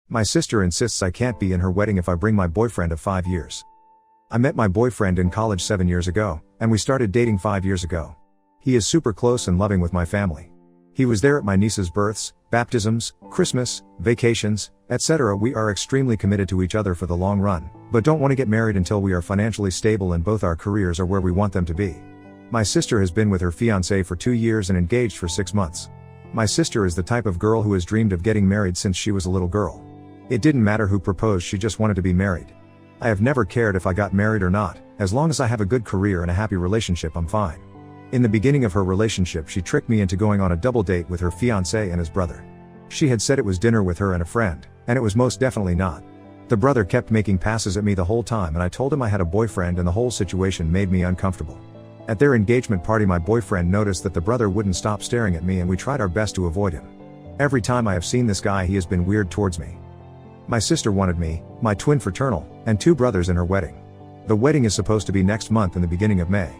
My sister insists I can't be in her wedding if I bring my boyfriend of 5 years. I met my boyfriend in college 7 years ago, and we started dating 5 years ago. He is super close and loving with my family. He was there at my niece's births, baptisms, Christmas, vacations, etc. We are extremely committed to each other for the long run, but don't want to get married until we are financially stable and both our careers are where we want them to be. My sister has been with her fiancé for 2 years and engaged for 6 months. My sister is the type of girl who has dreamed of getting married since she was a little girl. It didn't matter who proposed, she just wanted to be married. I have never cared if I got married or not, as long as I have a good career and a happy relationship I'm fine. In the beginning of her relationship she tricked me into going on a double date with her fiancé and his brother. She had said it was dinner with her and a friend, and it was most definitely not. The brother kept making passes at me the whole time and I told him I had a boyfriend and the whole situation made me uncomfortable. At their engagement party my boyfriend noticed that the brother wouldn't stop staring at me and we tried our best to avoid him. Every time I have seen this guy he has been weird towards me. My sister wanted me, my twin fraternal, and 2 brothers in her wedding. The wedding is supposed to be next month in the beginning of May.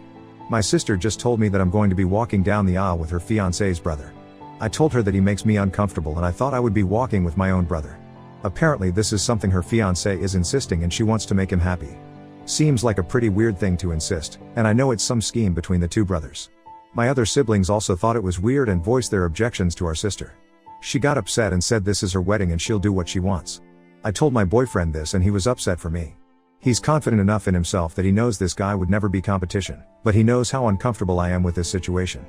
My sister just told me that I'm going to be walking down the aisle with her fiancé's brother. I told her that he makes me uncomfortable and I thought I would be walking with my own brother. Apparently this is something her fiancé is insisting and she wants to make him happy. Seems like a pretty weird thing to insist, and I know it's some scheme between the 2 brothers. My other siblings also thought it was weird and voiced their objections to our sister. She got upset and said this is her wedding and she'll do what she wants. I told my boyfriend this and he was upset for me. He's confident enough in himself that he knows this guy would never be competition, but he knows how uncomfortable I am with this situation.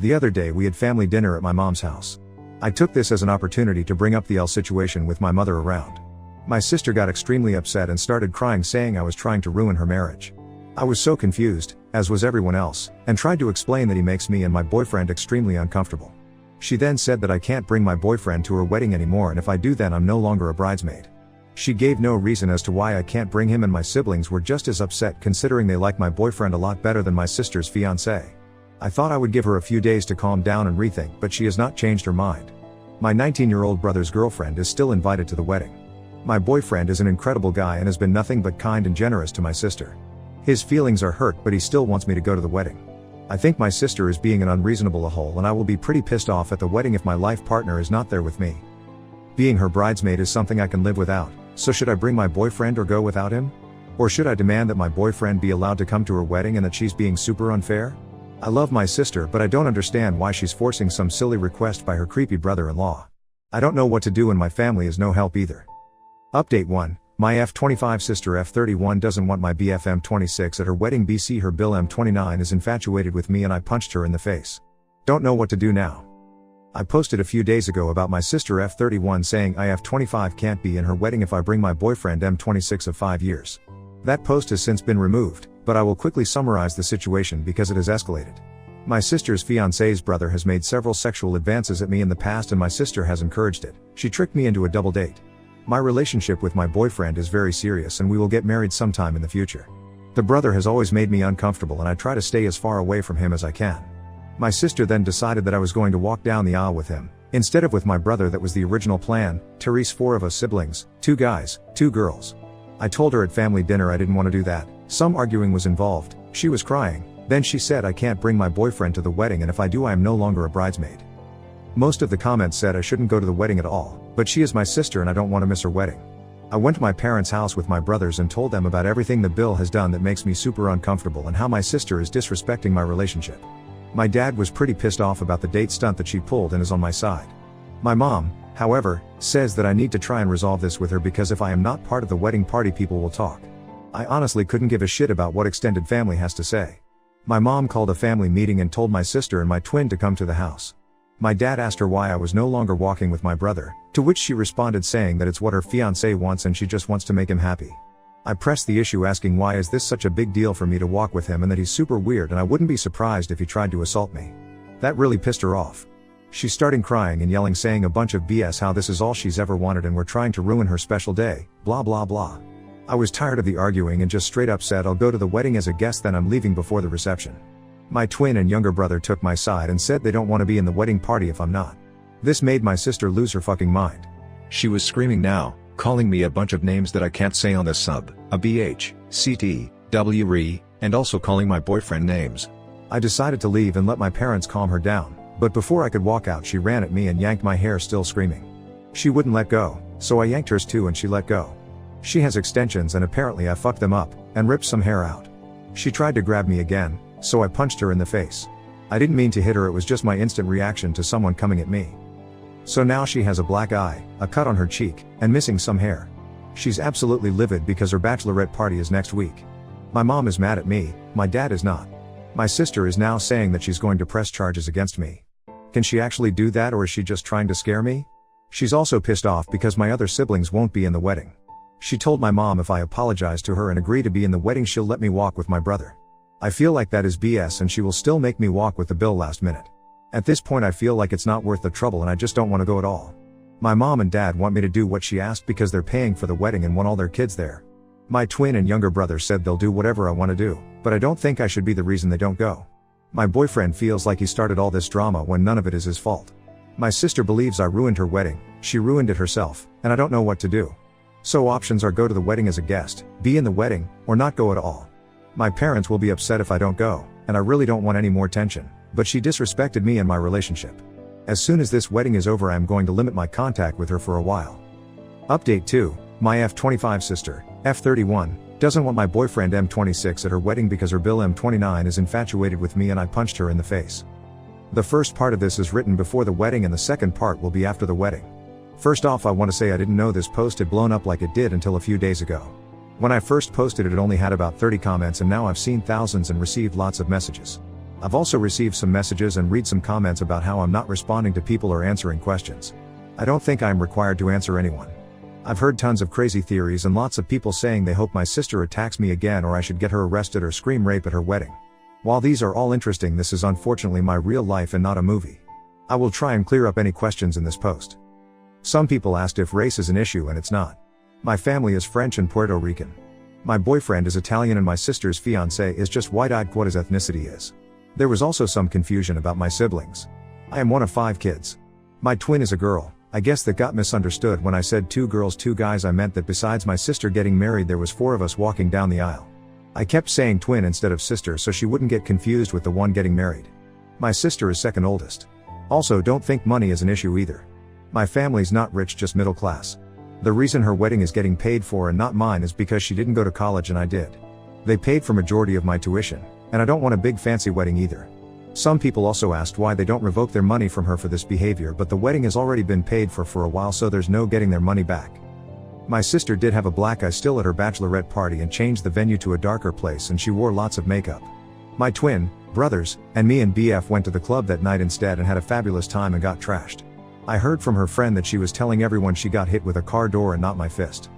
The other day we had family dinner at my mom's house. I took this as an opportunity to bring up the situation with my mother around. My sister got extremely upset and started crying saying I was trying to ruin her marriage. I was so confused, as was everyone else, and tried to explain that he makes me and my boyfriend extremely uncomfortable. She then said that I can't bring my boyfriend to her wedding anymore and if I do then I'm no longer a bridesmaid. She gave no reason as to why I can't bring him and my siblings were just as upset considering they like my boyfriend a lot better than my sister's fiancé. I thought I would give her a few days to calm down and rethink, but she has not changed her mind. My 19-year-old brother's girlfriend is still invited to the wedding. My boyfriend is an incredible guy and has been nothing but kind and generous to my sister. His feelings are hurt but he still wants me to go to the wedding. I think my sister is being an unreasonable a-hole and I will be pretty pissed off at the wedding if my life partner is not there with me. Being her bridesmaid is something I can live without. So should I bring my boyfriend or go without him? Or should I demand that my boyfriend be allowed to come to her wedding and that she's being super unfair? I love my sister but I don't understand why she's forcing some silly request by her creepy brother-in-law. I don't know what to do and my family is no help either. Update 1. My F25 sister F31 doesn't want my BF M26 at her wedding BC. Her Bill M29 is infatuated with me and I punched her in the face. Don't know what to do now. I posted a few days ago about my sister F31 saying I F25 can't be in her wedding if I bring my boyfriend M26 of 5 years. That post has since been removed, but I will quickly summarize the situation because it has escalated. My sister's fiancé's brother has made several sexual advances at me in the past and my sister has encouraged it. She tricked me into a double date. My relationship with my boyfriend is very serious and we will get married sometime in the future. The brother has always made me uncomfortable and I try to stay as far away from him as I can. My sister then decided that I was going to walk down the aisle with him, instead of with my brother. That was the original plan. Therese, 4 of us siblings, 2 guys, 2 girls. I told her at family dinner I didn't want to do that. Some arguing was involved, she was crying, then she said I can't bring my boyfriend to the wedding and if I do I am no longer a bridesmaid. Most of the comments said I shouldn't go to the wedding at all, but she is my sister and I don't want to miss her wedding. I went to my parents' house with my brothers and told them about everything the Bill has done that makes me super uncomfortable and how my sister is disrespecting my relationship. My dad was pretty pissed off about the date stunt that she pulled and is on my side. My mom, however, says that I need to try and resolve this with her because if I am not part of the wedding party people will talk. I honestly couldn't give a shit about what extended family has to say. My mom called a family meeting and told my sister and my twin to come to the house. My dad asked her why I was no longer walking with my brother, to which she responded saying that it's what her fiancé wants and she just wants to make him happy. I pressed the issue asking why is this such a big deal for me to walk with him and that he's super weird and I wouldn't be surprised if he tried to assault me. That really pissed her off. She's starting crying and yelling saying a bunch of BS how this is all she's ever wanted and we're trying to ruin her special day, blah blah blah. I was tired of the arguing and just straight up said I'll go to the wedding as a guest then I'm leaving before the reception. My twin and younger brother took my side and said they don't want to be in the wedding party if I'm not. This made my sister lose her fucking mind. She was screaming now, calling me a bunch of names that I can't say on this sub, a BH, CT, WRE, and also calling my boyfriend names. I decided to leave and let my parents calm her down, but before I could walk out she ran at me and yanked my hair still screaming. She wouldn't let go. So I yanked hers too and she let go. She has extensions and apparently I fucked them up, and ripped some hair out. She tried to grab me again, so I punched her in the face. I didn't mean to hit her, it was just my instant reaction to someone coming at me. So now she has a black eye, a cut on her cheek, and missing some hair. She's absolutely livid because her bachelorette party is next week. My mom is mad at me, my dad is not. My sister is now saying that she's going to press charges against me. Can she actually do that, or is she just trying to scare me? She's also pissed off because my other siblings won't be in the wedding. She told my mom if I apologize to her and agree to be in the wedding she'll let me walk with my brother. I feel like that is BS and she will still make me walk with the bill last minute. At this point I feel like it's not worth the trouble and I just don't want to go at all. My mom and dad want me to do what she asked because they're paying for the wedding and want all their kids there. My twin and younger brother said they'll do whatever I want to do, but I don't think I should be the reason they don't go. My boyfriend feels like he started all this drama when none of it is his fault. My sister believes I ruined her wedding, she ruined it herself, and I don't know what to do. So options are go to the wedding as a guest, be in the wedding, or not go at all. My parents will be upset if I don't go, and I really don't want any more tension, but she disrespected me and my relationship. As soon as this wedding is over I am going to limit my contact with her for a while. Update 2, my F25 sister, F31, doesn't want my boyfriend M26 at her wedding because her Bill M29 is infatuated with me and I punched her in the face. The first part of this is written before the wedding and the second part will be after the wedding. First off, I want to say I didn't know this post had blown up like it did until a few days ago. When I first posted it only had about 30 comments and now I've seen thousands and received lots of messages. I've also received some messages and read some comments about how I'm not responding to people or answering questions. I don't think I'm required to answer anyone. I've heard tons of crazy theories and lots of people saying they hope my sister attacks me again or I should get her arrested or scream rape at her wedding. While these are all interesting, this is unfortunately my real life and not a movie. I will try and clear up any questions in this post. Some people asked if race is an issue and it's not. My family is French and Puerto Rican. My boyfriend is Italian and my sister's fiancé is just white-eyed. What his ethnicity is. There was also some confusion about my siblings. I am one of 5 kids. My twin is a girl. I guess that got misunderstood when I said 2 girls 2 guys. I meant that besides my sister getting married there was 4 of us walking down the aisle. I kept saying twin instead of sister so she wouldn't get confused with the one getting married. My sister is second oldest. Also, don't think money is an issue either. My family's not rich, just middle class. The reason her wedding is getting paid for and not mine is because she didn't go to college and I did. They paid for majority of my tuition, and I don't want a big fancy wedding either. Some people also asked why they don't revoke their money from her for this behavior, but the wedding has already been paid for a while, so there's no getting their money back. My sister did have a black eye still at her bachelorette party and changed the venue to a darker place, and she wore lots of makeup. My twin, brothers, and me and BF went to the club that night instead and had a fabulous time and got trashed. I heard from her friend that she was telling everyone she got hit with a car door and not my fist.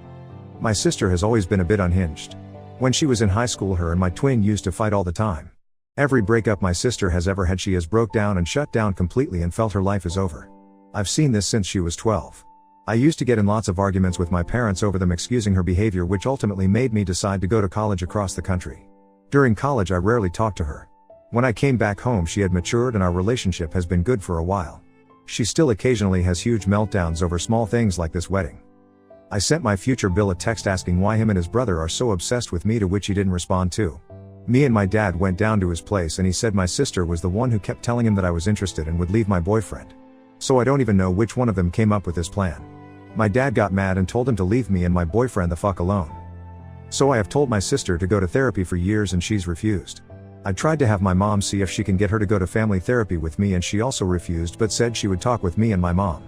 My sister has always been a bit unhinged. When she was in high school, her and my twin used to fight all the time. Every breakup my sister has ever had, she has broke down and shut down completely and felt her life is over. I've seen this since she was 12. I used to get in lots of arguments with my parents over them excusing her behavior, which ultimately made me decide to go to college across the country. During college I rarely talked to her. When I came back home she had matured and our relationship has been good for a while. She still occasionally has huge meltdowns over small things like this wedding. I sent my future Bill a text asking why him and his brother are so obsessed with me, to which he didn't respond to. Me and my dad went down to his place and he said my sister was the one who kept telling him that I was interested and would leave my boyfriend. So I don't even know which one of them came up with this plan. My dad got mad and told him to leave me and my boyfriend the fuck alone. So I have told my sister to go to therapy for years and she's refused. I tried to have my mom see if she can get her to go to family therapy with me and she also refused, but said she would talk with me and my mom.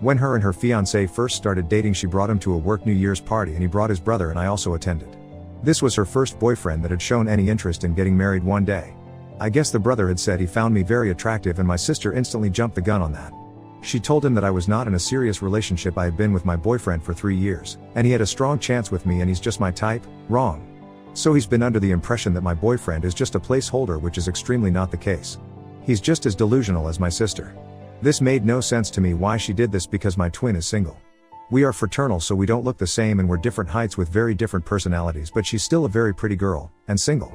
When her and her fiancé first started dating she brought him to a work New Year's party and he brought his brother and I also attended. This was her first boyfriend that had shown any interest in getting married one day. I guess the brother had said he found me very attractive and my sister instantly jumped the gun on that. She told him that I was not in a serious relationship. I had been with my boyfriend for 3 years, and he had a strong chance with me and he's just my type. Wrong. So he's been under the impression that my boyfriend is just a placeholder, which is extremely not the case. He's just as delusional as my sister. This made no sense to me why she did this because my twin is single. We are fraternal so we don't look the same and we're different heights with very different personalities, but she's still a very pretty girl, and single.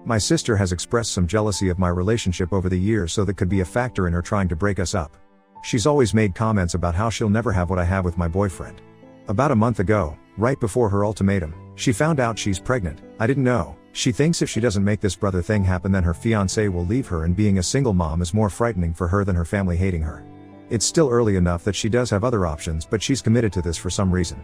My sister has expressed some jealousy of my relationship over the years, so that could be a factor in her trying to break us up. She's always made comments about how she'll never have what I have with my boyfriend. About a month ago, right before her ultimatum, she found out she's pregnant. I didn't know. She thinks if she doesn't make this brother thing happen then her fiancé will leave her, and being a single mom is more frightening for her than her family hating her. It's still early enough that she does have other options, but she's committed to this for some reason.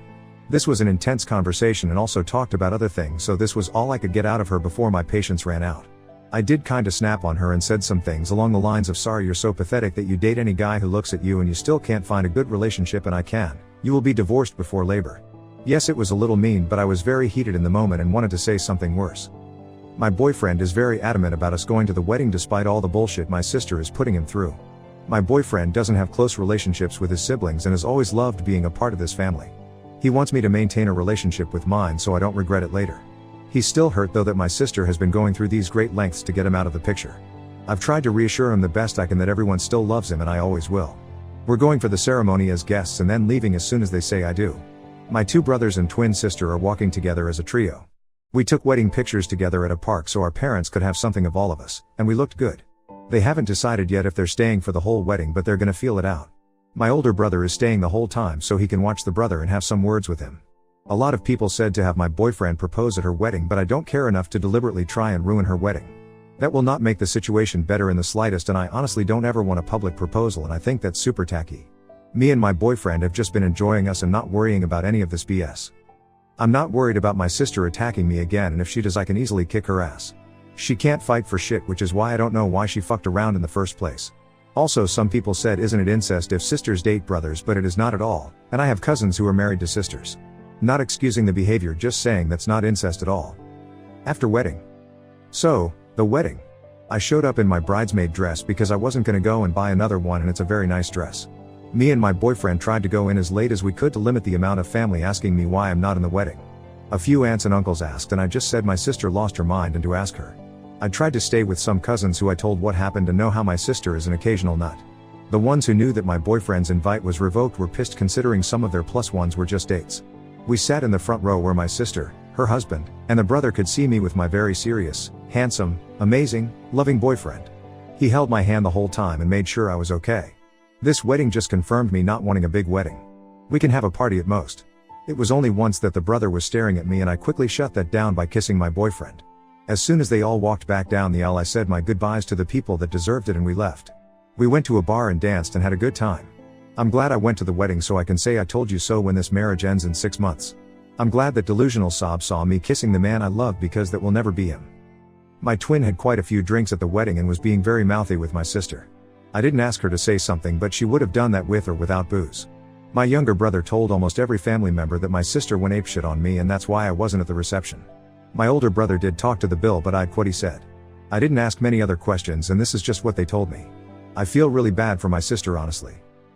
This was an intense conversation and also talked about other things, so this was all I could get out of her before my patience ran out. I did kinda snap on her and said some things along the lines of, sorry you're so pathetic that you date any guy who looks at you and you still can't find a good relationship, and I can. You will be divorced before labor. Yes, it was a little mean, but I was very heated in the moment and wanted to say something worse. My boyfriend is very adamant about us going to the wedding despite all the bullshit my sister is putting him through. My boyfriend doesn't have close relationships with his siblings and has always loved being a part of this family. He wants me to maintain a relationship with mine so I don't regret it later. He's still hurt though that my sister has been going through these great lengths to get him out of the picture. I've tried to reassure him the best I can that everyone still loves him and I always will. We're going for the ceremony as guests and then leaving as soon as they say I do. My two brothers and twin sister are walking together as a trio. We took wedding pictures together at a park so our parents could have something of all of us, and we looked good. They haven't decided yet if they're staying for the whole wedding, but they're gonna feel it out. My older brother is staying the whole time so he can watch the brother and have some words with him. A lot of people said to have my boyfriend propose at her wedding, but I don't care enough to deliberately try and ruin her wedding. That will not make the situation better in the slightest, and I honestly don't ever want a public proposal, and I think that's super tacky. Me and my boyfriend have just been enjoying us and not worrying about any of this BS. I'm not worried about my sister attacking me again, and if she does I can easily kick her ass. She can't fight for shit, which is why I don't know why she fucked around in the first place. Also, some people said, isn't it incest if sisters date brothers, but it is not at all, and I have cousins who are married to sisters. Not excusing the behavior, just saying that's not incest at all. After wedding. So, the wedding. I showed up in my bridesmaid dress because I wasn't gonna go and buy another one, and it's a very nice dress. Me and my boyfriend tried to go in as late as we could to limit the amount of family asking me why I'm not in the wedding. A few aunts and uncles asked, and I just said my sister lost her mind and to ask her. I tried to stay with some cousins who I told what happened and know how my sister is an occasional nut. The ones who knew that my boyfriend's invite was revoked were pissed, considering some of their plus ones were just dates. We sat in the front row where my sister, her husband, and the brother could see me with my very serious, handsome, amazing, loving boyfriend. He held my hand the whole time and made sure I was okay. This wedding just confirmed me not wanting a big wedding. We can have a party at most. It was only once that the brother was staring at me and I quickly shut that down by kissing my boyfriend. As soon as they all walked back down the aisle I said my goodbyes to the people that deserved it and we left. We went to a bar and danced and had a good time. I'm glad I went to the wedding so I can say I told you so when this marriage ends in 6 months. I'm glad that delusional Sob saw me kissing the man I love, because that will never be him. My twin had quite a few drinks at the wedding and was being very mouthy with my sister. I didn't ask her to say something, but she would have done that with or without booze. My younger brother told almost every family member that my sister went apeshit on me, and that's why I wasn't at the reception. My older brother did talk to the bill, but I'd what he said. I didn't ask many other questions, and this is just what they told me. I feel really bad for my sister, honestly.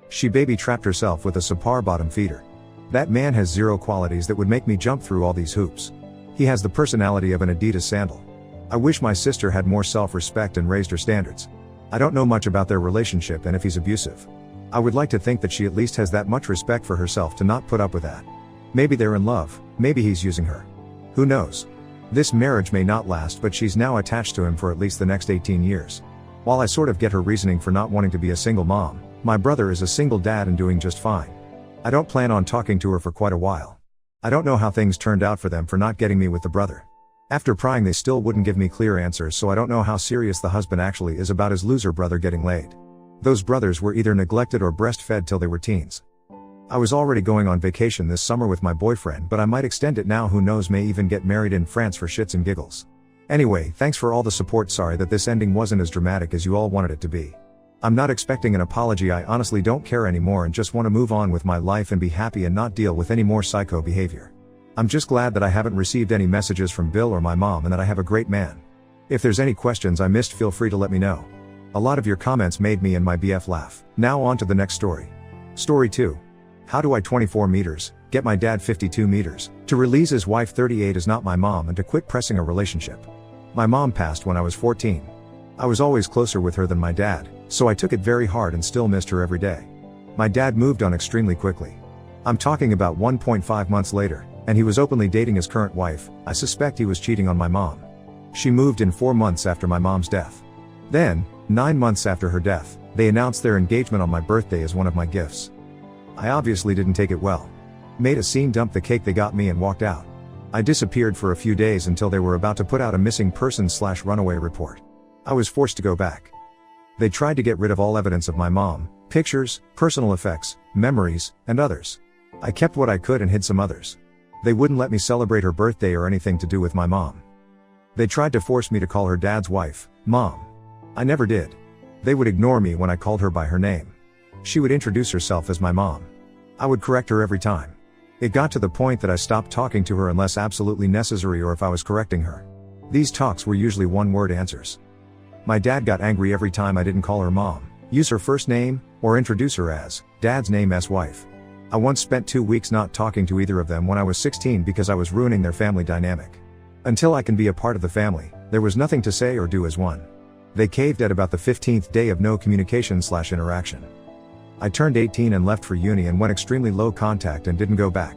She baby trapped herself with a subpar bottom feeder. That man has zero qualities that would make me jump through all these hoops. He has the personality of an Adidas sandal. I wish my sister had more self-respect and raised her standards. I don't know much about their relationship and if he's abusive. I would like to think that she at least has that much respect for herself to not put up with that. Maybe they're in love, maybe he's using her. Who knows? This marriage may not last, but she's now attached to him for at least the next 18 years. While I sort of get her reasoning for not wanting to be a single mom, my brother is a single dad and doing just fine. I don't plan on talking to her for quite a while. I don't know how things turned out for them for not getting me with the brother. After prying, they still wouldn't give me clear answers, so I don't know how serious the husband actually is about his loser brother getting laid. Those brothers were either neglected or breastfed till they were teens. I was already going on vacation this summer with my boyfriend, but I might extend it now, who knows, may even get married in France for shits and giggles. Anyway, thanks for all the support. Sorry that this ending wasn't as dramatic as you all wanted it to be. I'm not expecting an apology, I honestly don't care anymore and just want to move on with my life and be happy and not deal with any more psycho behavior. I'm just glad that I haven't received any messages from Bill or my mom and that I have a great man. If there's any questions I missed, feel free to let me know. A lot of your comments made me and my BF laugh. Now on to the next story. Story 2. How do I 24 meters, get my dad 52 meters, to release his wife 38 is not my mom and to quit pressing a relationship. My mom passed when I was 14. I was always closer with her than my dad, so I took it very hard and still missed her every day. My dad moved on extremely quickly. I'm talking about 1.5 months later, and he was openly dating his current wife. I suspect he was cheating on my mom. She moved in 4 months after my mom's death. Then, 9 months after her death, they announced their engagement on my birthday as one of my gifts. I obviously didn't take it well. Made a scene, dumped the cake they got me and walked out. I disappeared for a few days until they were about to put out a missing person/runaway report. I was forced to go back. They tried to get rid of all evidence of my mom, pictures, personal effects, memories, and others. I kept what I could and hid some others. They wouldn't let me celebrate her birthday or anything to do with my mom. They tried to force me to call her dad's wife, Mom. I never did. They would ignore me when I called her by her name. She would introduce herself as my mom. I would correct her every time. It got to the point that I stopped talking to her unless absolutely necessary or if I was correcting her. These talks were usually one-word answers. My dad got angry every time I didn't call her mom, use her first name, or introduce her as dad's name's wife. I once spent 2 weeks not talking to either of them when I was 16 because I was ruining their family dynamic. Until I can be a part of the family, there was nothing to say or do as one. They caved at about the 15th day of no communication/interaction. I turned 18 and left for uni and went extremely low contact and didn't go back.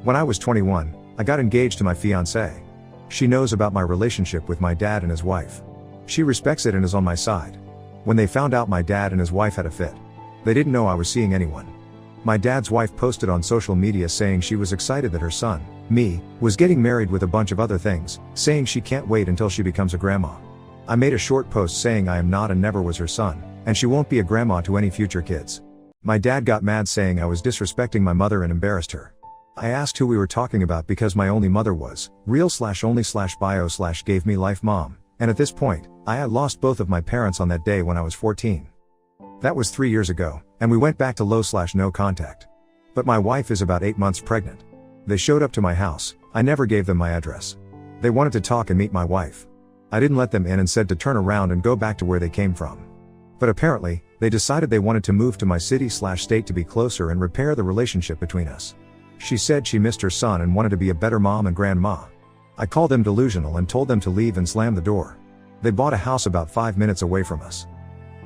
When I was 21, I got engaged to my fiancée. She knows about my relationship with my dad and his wife. She respects it and is on my side. When they found out my dad and his wife had a fit, they didn't know I was seeing anyone. My dad's wife posted on social media saying she was excited that her son, me, was getting married with a bunch of other things, saying she can't wait until she becomes a grandma. I made a short post saying I am not and never was her son, and she won't be a grandma to any future kids. My dad got mad saying I was disrespecting my mother and embarrassed her. I asked who we were talking about because my only mother was real/only/bio/gave me life mom, and at this point, I had lost both of my parents on that day when I was 14. That was 3 years ago, and we went back to low/no contact. But my wife is about 8 months pregnant. They showed up to my house. I never gave them my address. They wanted to talk and meet my wife. I didn't let them in and said to turn around and go back to where they came from. But apparently, they decided they wanted to move to my city/state to be closer and repair the relationship between us. She said she missed her son and wanted to be a better mom and grandma. I called them delusional and told them to leave and slam the door. They bought a house about 5 minutes away from us.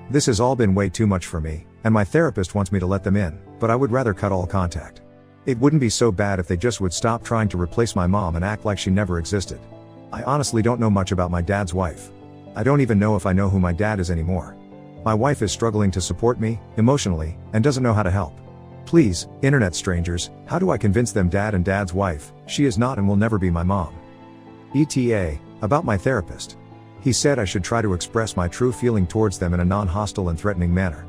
This has all been way too much for me, and my therapist wants me to let them in, but I would rather cut all contact. It wouldn't be so bad if they just would stop trying to replace my mom and act like she never existed. I honestly don't know much about my dad's wife. I don't even know if I know who my dad is anymore. My wife is struggling to support me, emotionally, and doesn't know how to help. Please, internet strangers, how do I convince them dad and dad's wife, she is not and will never be my mom? ETA, about my therapist. He said I should try to express my true feeling towards them in a non-hostile and threatening manner.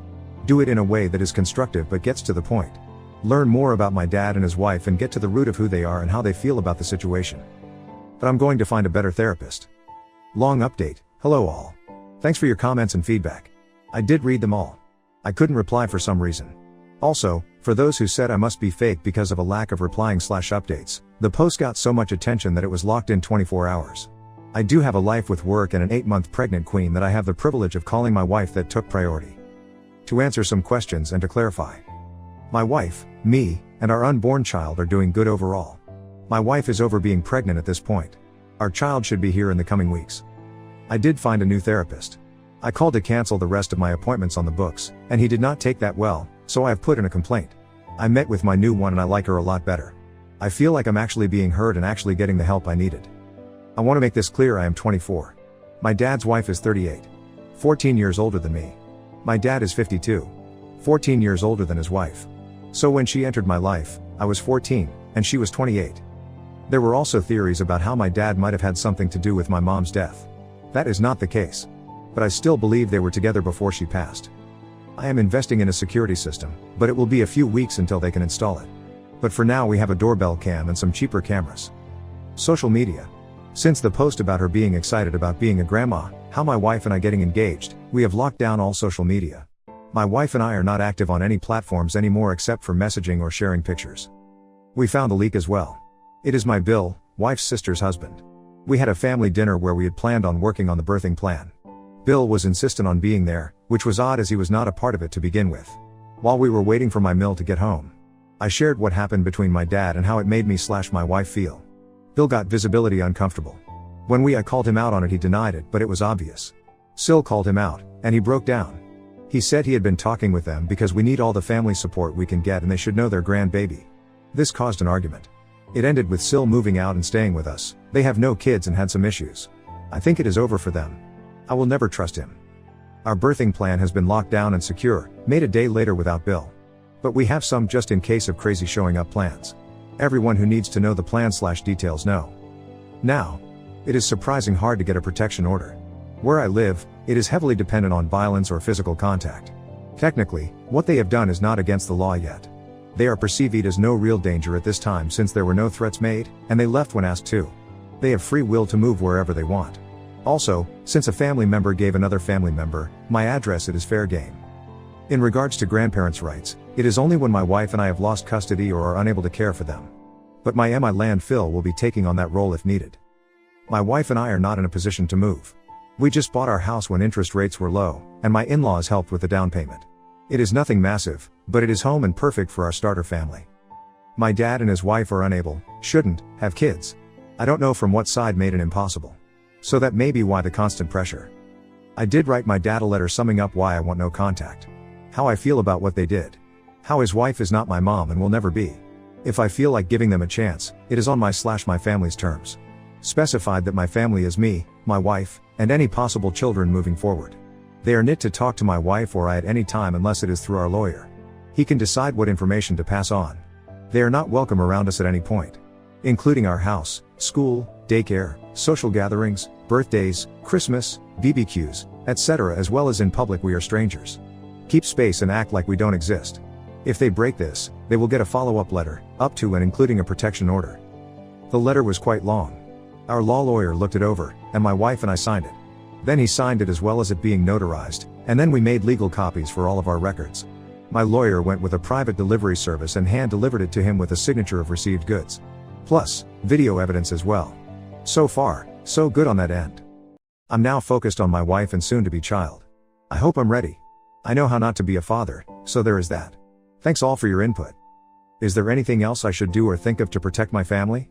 Do it in a way that is constructive but gets to the point. Learn more about my dad and his wife and get to the root of who they are and how they feel about the situation. But I'm going to find a better therapist. Long update. Hello all. Thanks for your comments and feedback. I did read them all. I couldn't reply for some reason. Also, for those who said I must be fake because of a lack of replying/updates, the post got so much attention that it was locked in 24 hours. I do have a life with work and an 8-month pregnant queen that I have the privilege of calling my wife that took priority. To answer some questions and to clarify. My wife, me, and our unborn child are doing good overall. My wife is over being pregnant at this point. Our child should be here in the coming weeks. I did find a new therapist. I called to cancel the rest of my appointments on the books, and he did not take that well, so I have put in a complaint. I met with my new one and I like her a lot better. I feel like I'm actually being heard and actually getting the help I needed. I want to make this clear, I am 24. My dad's wife is 38. 14 years older than me. My dad is 52. 14 years older than his wife. So when she entered my life, I was 14, and she was 28. There were also theories about how my dad might have had something to do with my mom's death. That is not the case. But I still believe they were together before she passed. I am investing in a security system, but it will be a few weeks until they can install it. But for now we have a doorbell cam and some cheaper cameras. Social media. Since the post about her being excited about being a grandma, how my wife and I getting engaged, we have locked down all social media. My wife and I are not active on any platforms anymore except for messaging or sharing pictures. We found the leak as well. It is my Bill, wife's sister's husband. We had a family dinner where we had planned on working on the birthing plan. Bill was insistent on being there, which was odd as he was not a part of it to begin with. While we were waiting for my Mill to get home, I shared what happened between my dad and how it made me/my wife feel. Bill got visibility uncomfortable. When I called him out on it, he denied it, but it was obvious. Sil called him out, and he broke down. He said he had been talking with them because we need all the family support we can get and they should know their grandbaby. This caused an argument. It ended with Sil moving out and staying with us. They have no kids and had some issues. I think it is over for them. I will never trust him. Our birthing plan has been locked down and secure, made a day later without Bill. But we have some just in case of crazy showing up plans. Everyone who needs to know the plan/details know. Now, it is surprising hard to get a protection order. Where I live, It is heavily dependent on violence or physical contact. Technically, what they have done is not against the law yet. They are perceived as no real danger at this time since there were no threats made, and they left when asked to. They have free will to move wherever they want. Also, since a family member gave another family member my address, it is fair game. In regards to grandparents' rights, it is only when my wife and I have lost custody or are unable to care for them. But my landfill will be taking on that role if needed. My wife and I are not in a position to move. We just bought our house when interest rates were low, and my in-laws helped with the down payment. It is nothing massive, but it is home and perfect for our starter family. My dad and his wife are unable, shouldn't, have kids. I don't know from what side made it impossible. So that may be why the constant pressure. I did write my dad a letter summing up why I want no contact. How I feel about what they did. How his wife is not my mom and will never be. If I feel like giving them a chance, it is on my family's terms. Specified that my family is me, my wife, and any possible children moving forward. They are knit to talk to my wife or I at any time unless it is through our lawyer. He can decide what information to pass on. They are not welcome around us at any point. Including our house, school, daycare, social gatherings, birthdays, Christmas, BBQs, etc. as well as in public we are strangers. Keep space and act like we don't exist. If they break this, they will get a follow-up letter, up to and including a protection order. The letter was quite long. Our law lawyer looked it over, and my wife and I signed it. Then he signed it as well as it being notarized, and then we made legal copies for all of our records. My lawyer went with a private delivery service and hand-delivered it to him with a signature of received goods. Plus, video evidence as well. So far, so good on that end. I'm now focused on my wife and soon-to-be child. I hope I'm ready. I know how not to be a father, so there is that. Thanks all for your input. Is there anything else I should do or think of to protect my family?